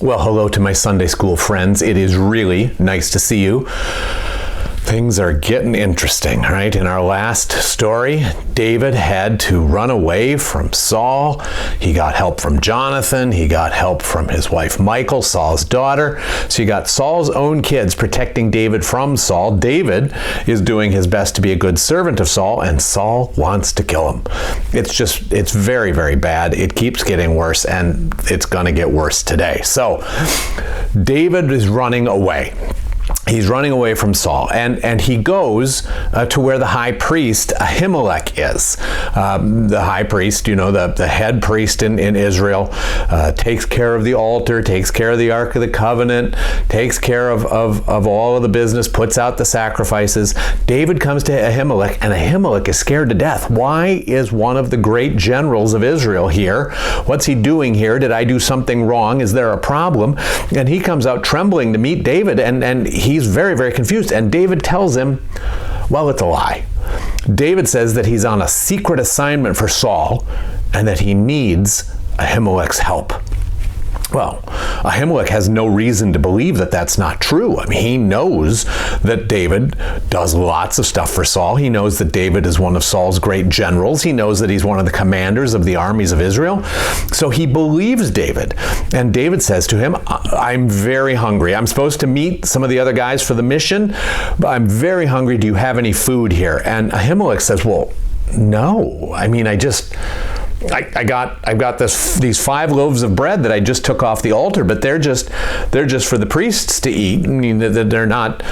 Well, hello to my Sunday school friends. It is really nice to see you. Things are getting interesting, right? In our last story, David had to run away from Saul. He got help from Jonathan. He got help from his wife Michal, Saul's daughter. So you got Saul's own kids protecting David from Saul. David is doing his best to be a good servant of Saul, and Saul wants to kill him. It's very, very bad. It keeps getting worse, and it's going to get worse today. So David is running away. He's running away from Saul, and he goes to where the high priest Ahimelech is. The high priest, the head priest in Israel, takes care of the altar, takes care of the Ark of the Covenant, takes care of all of the business, puts out the sacrifices. David comes to Ahimelech, and Ahimelech is scared to death. Why is one of the great generals of Israel here? What's he doing here? Did I do something wrong? Is there a problem? And he comes out trembling to meet David, and he's very, very confused. And David tells him, well, it's a lie. David says that he's on a secret assignment for Saul and that he needs Ahimelech's help. Well, Ahimelech has no reason to believe that that's not true. I mean, he knows that David does lots of stuff for Saul. He knows that David is one of Saul's great generals. He knows that he's one of the commanders of the armies of Israel. So he believes David. And David says to him, I'm very hungry. I'm supposed to meet some of the other guys for the mission, but I'm very hungry. Do you have any food here? And Ahimelech says, well, no. I mean, I've got these 5 loaves of bread that I just took off the altar, but they're just for the priests to eat. I mean, they're not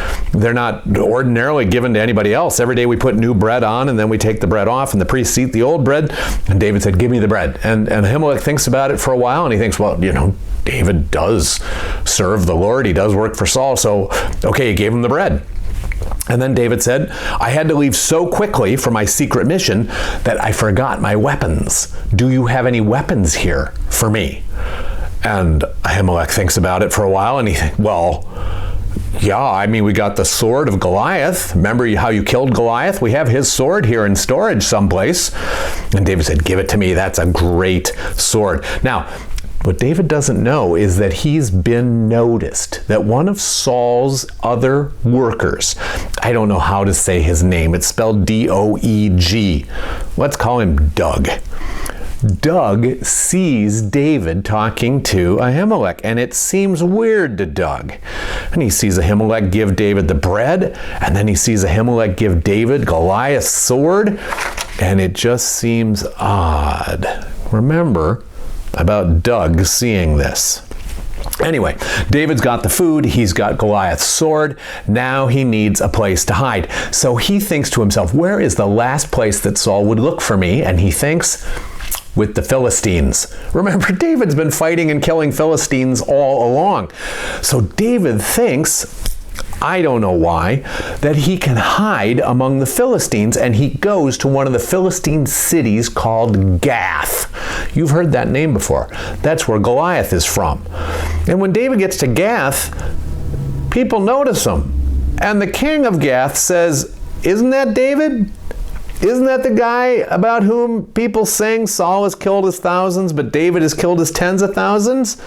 ordinarily given to anybody else. Every day we put new bread on, and then we take the bread off, and the priests eat the old bread. And David said, "Give me the bread." And Ahimelech thinks about it for a while, and he thinks, well, David does serve the Lord. He does work for Saul, so okay, he gave him the bread. And then David said, I had to leave so quickly for my secret mission that I forgot my weapons. Do you have any weapons here for me? And Ahimelech thinks about it for a while, and he thinks, well, yeah, I mean, we got the sword of Goliath. Remember how you killed Goliath? We have his sword here in storage someplace. And David said, give it to me. That's a great sword. Now, what David doesn't know is that he's been noticed, that one of Saul's other workers, I don't know how to say his name, it's spelled D-O-E-G. Let's call him Doug. Doug sees David talking to Ahimelech, and it seems weird to Doug. And he sees Ahimelech give David the bread, and then he sees Ahimelech give David Goliath's sword, and it just seems odd. Remember about Doug seeing this. Anyway, David's got the food, he's got Goliath's sword, now he needs a place to hide. So he thinks to himself, where is the last place that Saul would look for me? And he thinks, with the Philistines. Remember, David's been fighting and killing Philistines all along. So David thinks, I don't know why, that he can hide among the Philistines, and he goes to one of the Philistine cities called Gath. You've heard that name before. That's where Goliath is from. And when David gets to Gath, people notice him. And the king of Gath says, isn't that David? Isn't that the guy about whom people sing, Saul has killed his thousands, but David has killed his tens of thousands?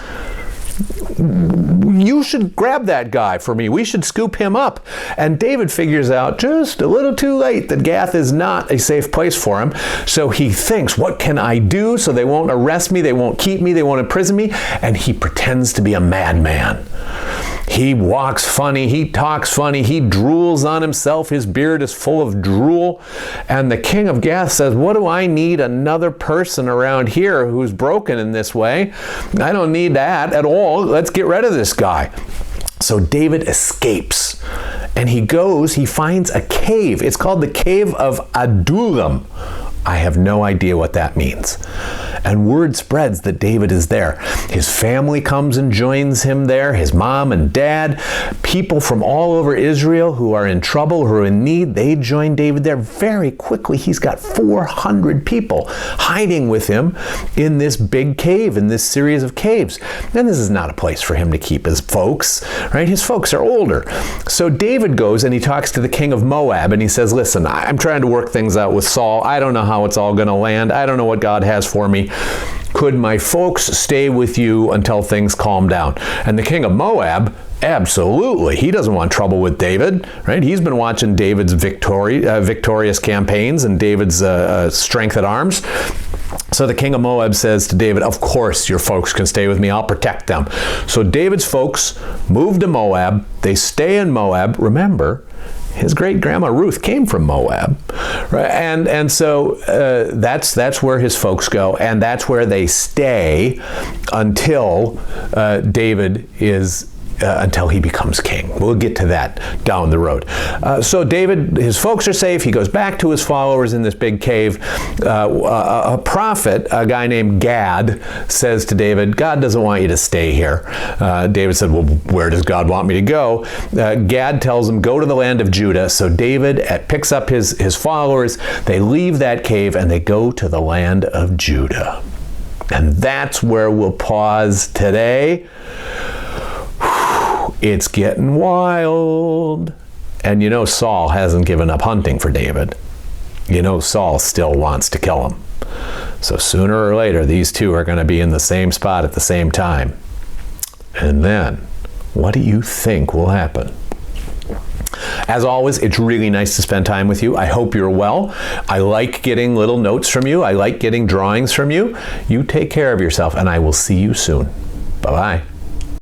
You should grab that guy for me. We should scoop him up. And David figures out just a little too late that Gath is not a safe place for him. So he thinks, what can I do so they won't arrest me, they won't keep me, they won't imprison me? And he pretends to be a madman. He walks funny, he talks funny, he drools on himself, his beard is full of drool. And the king of Gath says, what do I need another person around here who's broken in this way? I don't need that at all. Let's get rid of this guy. So David escapes, and he finds a cave. It's called the Cave of Adullam. I have no idea what that means. And word spreads that David is there. His family comes and joins him there, his mom and dad. People from all over Israel who are in trouble, who are in need, they join David there. Very quickly, he's got 400 people hiding with him in this big cave, in this series of caves. And this is not a place for him to keep his folks, right? His folks are older. So David goes and he talks to the king of Moab, and he says, listen, I'm trying to work things out with Saul. I don't know how it's all going to land. I don't know what God has for me. Could my folks stay with you until things calm down? And the king of Moab, absolutely. He doesn't want trouble with David, right? He's been watching David's victorious campaigns and David's strength at arms. So the king of Moab says to David, of course your folks can stay with me. I'll protect them. So David's folks move to Moab. They stay in Moab. Remember, his great-grandma Ruth came from Moab, right? And so that's where his folks go, and that's where they stay until David is until he becomes king. We'll get to that down the road. So David, his folks are safe. He goes back to his followers in this big cave. A prophet, a guy named Gad, says to David, God doesn't want you to stay here. David said, well, where does God want me to go? Gad tells him, go to the land of Judah. So David picks up his followers. They leave that cave and they go to the land of Judah. And that's where we'll pause today. It's getting wild. And you know Saul hasn't given up hunting for David. You know Saul still wants to kill him. So sooner or later, these two are going to be in the same spot at the same time. And then, what do you think will happen? As always, it's really nice to spend time with you. I hope you're well. I like getting little notes from you. I like getting drawings from you. You take care of yourself, and I will see you soon. Bye-bye.